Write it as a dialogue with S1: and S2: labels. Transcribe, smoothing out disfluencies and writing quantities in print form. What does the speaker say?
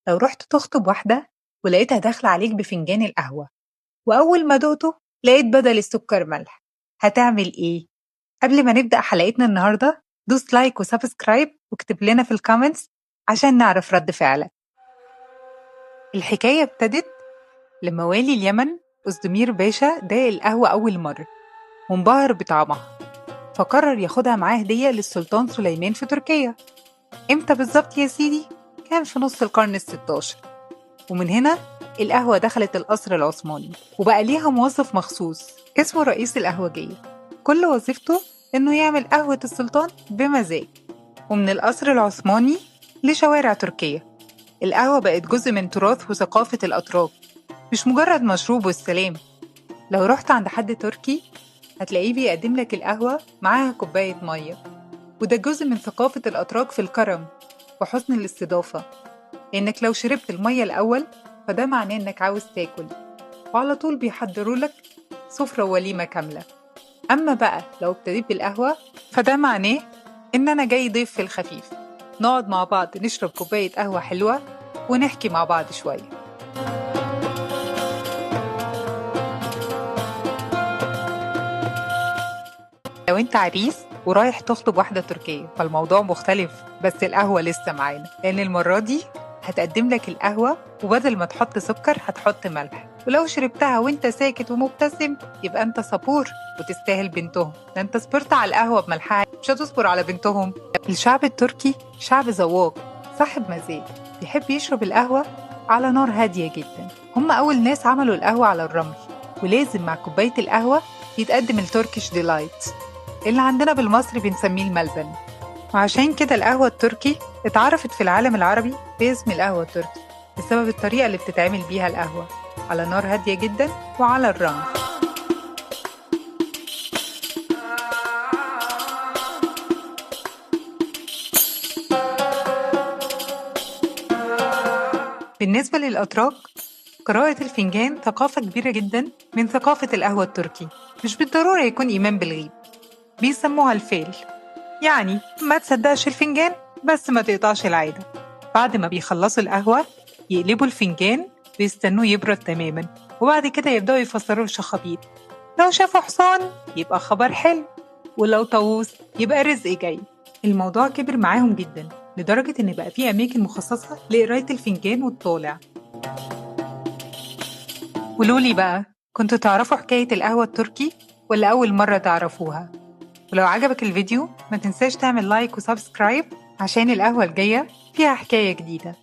S1: لو رحت تخطب واحدة ولقيتها داخلة عليك بفنجان القهوة، وأول ما دقته لقيت بدل السكر ملح، هتعمل إيه؟ قبل ما نبدأ حلقتنا النهاردة دوس لايك وسبسكرايب واكتب لنا في الكومنتس عشان نعرف رد فعلك. الحكاية ابتدت لما والي اليمن أزدمير باشا داق القهوة أول مرة وانبهر بطعمها، فقرر ياخدها معاه هدية للسلطان سليمان في تركيا. إمتى بالظبط يا سيدي؟ كان في نص القرن ال16، ومن هنا القهوة دخلت القصر العثماني وبقى ليها موظف مخصوص اسمه رئيس القهوجية، كل وظيفته إنه يعمل قهوة السلطان بمزاج. ومن القصر العثماني لشوارع تركيا، القهوة بقت جزء من تراث وثقافة الأتراك، مش مجرد مشروب والسلام. لو رحت عند حد تركي هتلاقيه بيقدم لك القهوة معاها كوباية مية، وده جزء من ثقافة الأتراك في الكرم وحسن الاستضافة، لأنك لو شربت المية الأول فده معناه إنك عاوز تاكل، وعلى طول بيحضروا لك سفرة وليمة كاملة. أما بقى لو ابتديت بالقهوة فده معناه إن أنا جاي ضيف في الخفيف، نقعد مع بعض نشرب كوباية قهوة حلوة ونحكي مع بعض شوية. لو أنت عريس ورايح تخطب واحدة تركية فالموضوع مختلف، بس القهوة لسه معانا، لأن المرة دي هتقدم لك القهوة وبدل ما تحط سكر هتحط ملح، ولو شربتها وانت ساكت ومبتسم يبقى انت صبور وتستاهل بنتهم. ده انت صبرت على القهوة بملحها، مش هتصبر على بنتهم. الشعب التركي شعب ذواق صاحب مزاج، بيحب يشرب القهوة على نار هادية جدا. هم أول ناس عملوا القهوة على الرمل، ولازم مع كوباية القهوة يتقدم التركيش ديلايت اللي عندنا بالمصري بنسميه الملبن. وعشان كده القهوة التركي اتعرفت في العالم العربي باسم القهوة التركي بسبب الطريقة اللي بتتعمل بيها القهوة على نار هادية جدا وعلى الرمل. بالنسبة للأتراك، قراءة الفنجان ثقافة كبيرة جدا من ثقافة القهوة التركي، مش بالضرورة يكون إيمان بالغيب، بيسموها الفيل، يعني ما تصدقش الفنجان بس ما تقطعش العادة. بعد ما بيخلصوا القهوة يقلبوا الفنجان ويستنوه يبرد تماما، وبعد كده يبدأوا يفسروا الشخابيط. لو شافوا حصان يبقى خبر حلو، ولو طاووس يبقى رزق جاي. الموضوع كبر معاهم جدا لدرجة إن بقى فيه أماكن مخصصة لقراية الفنجان والطالع. قولولي بقى، كنتوا تعرفوا حكاية القهوة التركي ولا أول مرة تعرفوها؟ ولو عجبك الفيديو ما تنساش تعمل لايك وسبسكرايب عشان القهوة الجاية فيها حكاية جديدة.